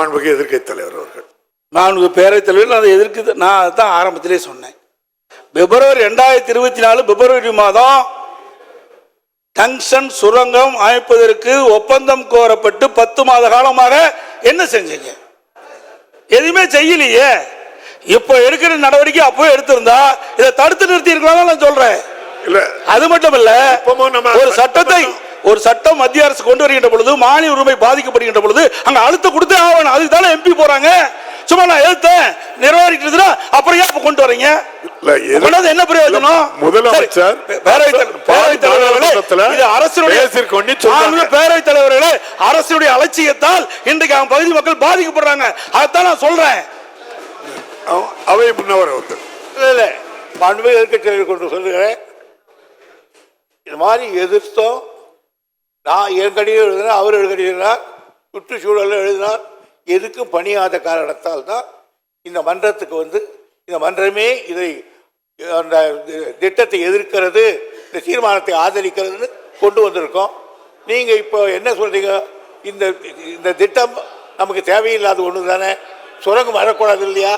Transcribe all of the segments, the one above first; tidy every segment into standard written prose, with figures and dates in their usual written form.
மாண்புமிகு எதிர்க்கட்சி தலைவர் அவர்கள். மாண்புமிகு பேரவைத் தலைவர் அதை எதிர்க்கு நான் தான் ஆரம்பத்திலே சொன்னேன். பிப்ரவரி 2024 பிப்ரவரி மாதம் டங்ஷன் சுரங்கம் அமைப்பதற்கு ஒப்பந்தம் கோரப்பட்டு 10 மாத காலமாக என்ன செஞ்சீங்க? எதுவுமே செய்யலையே. இப்ப எடுக்கிற நடவடிக்கை அப்போ எடுத்திருந்தா இதை தடுத்து நிறுத்தி இருக்கலாம் நான் சொல்றேன். அது மட்டும் இல்ல, ஒரு சட்டம் மத்திய அரசு கொண்டு வருகின்ற பொழுது மாநில உரிமை பாதிக்கப்படுகின்ற பொழுது அங்க அழுத்தம் கொடுத்தே ஆகணும். அதுக்கு தானே எம்பி போறாங்க. சும்மா நான் எழுத்தேன் நிர்வாகிக்கிறதுனா அப்புறம் ஏன் கொண்டு வரீங்க? என்ன பிரயோஜனம்? முதலமைச்சர் பேரவைத் தலைவர்களே, அரசுடைய அலட்சியத்தால் இன்றைக்கு அவன் பகுதி மக்கள் பாதிக்கப்படுறாங்க. அதைத்தான் நான் சொல்றேன். அவை முன்னவர் அவர்கள் மாண்புமிகு எதிர்க்கட்சியை கொண்டு சொல்லுகிறேன். இது மாதிரி எதிர்த்தோம். நான் என் கடிதம் எழுதினேன், அவர் எழுதினார், சுற்றுச்சூழல் எழுதினார். எதுக்கும் பணியாத காரணத்தால் தான் இந்த மன்றத்துக்கு வந்து இந்த மன்றமே இதை அந்த திட்டத்தை எதிர்க்கிறது, இந்த தீர்மானத்தை ஆதரிக்கிறதுன்னு கொண்டு வந்திருக்கோம். நீங்கள் இப்போ என்ன சொல்றீங்க? இந்த திட்டம் நமக்கு தேவையில்லாத ஒன்று தானே, சுரங்கம் வரக்கூடாது இல்லையா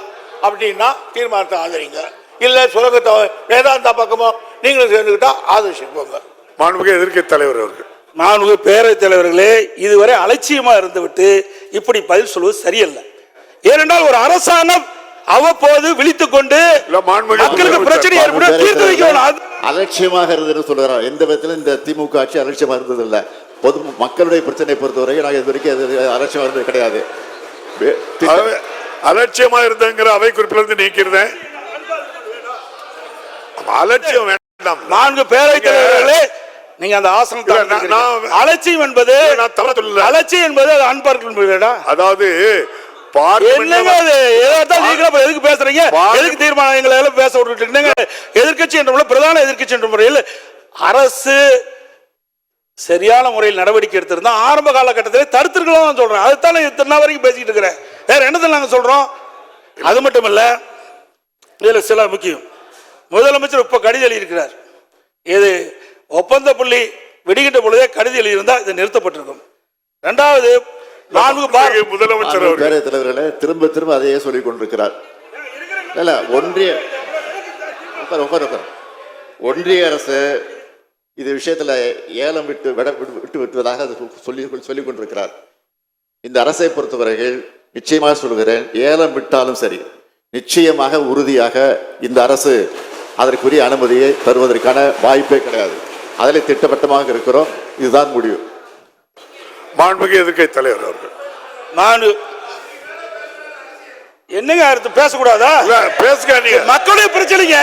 அப்படின்னா தீர்மானத்தை ஆதரிங்க. இல்லை சுரங்கத்தை வேதாந்தா பக்கமோ நீங்களும் சேர்ந்துக்கிட்டா ஆதரிச்சுக்கோங்க. மாண்புமிகு எதிர்க்கட்சி தலைவர் அவர்கள். மாண்புமிகு பேரவைத் தலைவர்களே, இதுவரை அலட்சியமா இருந்துவிட்டு இப்படி பதில் சொல்வது சரியல்ல. ஏனென்றால் ஒரு அரசாங்கம் அவ்வப்போது விழித்துக் கொண்டு மக்களுக்கு பிரச்சனை ஏற்படும் தீர்த்து வைக்கணும். அலட்சியமாக இருந்தது சொல்றார். எந்த விதத்திலும் இந்த திமுக ஆட்சி அலட்சியமா இருந்தது இல்ல. பொது மக்களுடைய பிரச்சனை பொறுத்தவரை நாங்கள் இது வரைக்கும் அலட்சியமா இருந்தது கிடையாது. அலட்சியமா இருந்தங்கிற அவை குறிப்பிலிருந்து நீக்கிறேன். அலட்சியம் வேண்டாம். நான்கு பேரவைத் தலைவர்களே, நீங்க அந்த ஆசனம் அலட்சியம் என்பது அலட்சியம் என்பது அது அன்பார்க்க. அதாவது எதுக்கு பேசுறீங்க? எதுக்கு தீர்மானங்களை பேச விட்டுட்டு எதிர்கட்சி என்ற பிரதான எதிர்கட்சி என்ற முறையில் அரசு சரியான முறையில் நடவடிக்கை எடுத்திருந்தா ஆரம்ப காலகட்டத்தில் தடுத்திருக்கலாம் சொல்றேன். அதுதான் இத்தனை வரைக்கும் பேசிட்டு இருக்கிறேன். வேற என்னதான் நாங்க சொல்றோம்? அது மட்டும் இல்ல, இதுல சில முக்கியம். முதலமைச்சர் இப்ப கடிதம் எழுதியிருக்கிறார். இது ஒப்பந்த புள்ளி வெடிக்கின்ற பொழுதே கடிதம் எழுதியிருந்தா இது நிறுத்தப்பட்டிருக்கும். இரண்டாவது, முதலமைச்சர் பேரவைத் தலைவர்களே திரும்ப திரும்ப அதையே சொல்லிக் கொண்டிருக்கிறார். இல்ல ஒன்றிய அரசு இது விஷயத்துல ஏலம் விட்டு விட்டுவதாக சொல்லிக் கொண்டிருக்கிறார். இந்த அரசை பொறுத்தவரையில் நிச்சயமாக சொல்கிறேன், ஏலம் விட்டாலும் சரி நிச்சயமாக உறுதியாக இந்த அரசு அதற்குரிய அனுமதியை தருவதற்கான வாய்ப்பே கிடையாது. அதில் திட்டவட்டமாக இருக்கிறோம். இதுதான் முடிவு. மாண்புமிகு எதிர்க்கட்சி தலைவர் அவர்கள். நான் என்னங்க அடுத்து பேசக்கூடாதா? பேசுங்க. நீங்க மக்களுடைய பிரச்சனைங்க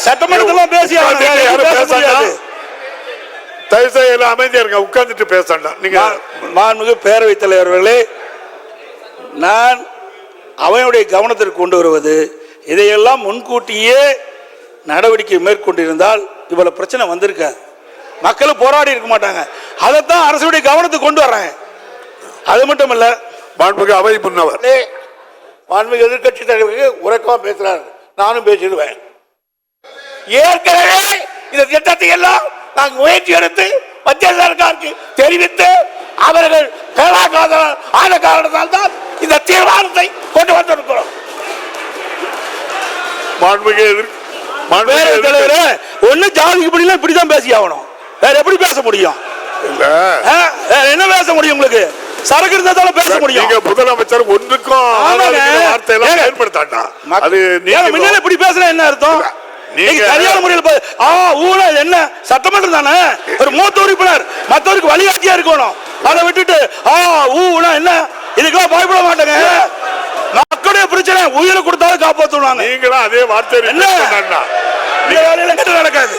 சட்டமன்றத்தில் பேசி தயவுசெய்து அமைதியா இருங்க, உட்கார்ந்துட்டு பேசணும். நீங்க மாண்புமிகு பேரவைத் தலைவர்களே, நான் அவையுடைய கவனத்திற்கு கொண்டு வருவது, இதையெல்லாம் முன்கூட்டியே நடவடிக்கை மேற்கொண்டிருந்தால் இவ்வளவு பிரச்சனை வந்திருக்காது. மக்கள் போராடி இருக்க மாட்டாங்க. அதைத்தான் அரசுடைய கவனத்துக்கு கொண்டு வர்றாங்க. அது மட்டும் இல்ல, மாண்புமிகு அவை முன்னவர் மாண்புமிகு எதிர்க்கட்சி தலைவருக்கு உறக்கமா பேசுறாரு. நானும் பேசிடுவேன். ஏற்கனவே இந்த திட்டத்தை எல்லாம் நாங்கள் முயற்சி எடுத்து மத்திய சர்க்காருக்கு தெரிவித்து அவர்கள் ஆன காரணத்தால் தான் இந்த தீர்மானத்தை கொண்டு வந்திருக்கிறோம். ஒண்ணு ஜாதிக்கு படியல இப்படிதான் பேசி ஆகணும். வேற எப்படி பேச முடியும்? என்ன பேச முடியும்? உங்களுக்கு சரக்கு இருந்தாலும் பேச முடியும். முதலமைச்சர் ஒன்றுக்கும் வார்த்தையெல்லாம் ஏற்படுத்தாண்டா. அது முன்னால இப்படி பேசுற என்ன அர்த்தம்? சரியான முறையில் என்ன சட்டமன்றம் தானே, ஒரு மூத்த உறுப்பினர் மற்றவருக்கு வழிகாட்டியா இருக்கணும். அதை விட்டுட்டு என்ன இதுக்கெல்லாம் பயப்பட மாட்டேங்க. மக்களுடைய பிரச்சனை உயிரை கொடுத்தாலும் காப்பாற்றுவாங்க. நீங்களும் அதே வார்த்தை என்ன நடக்காது.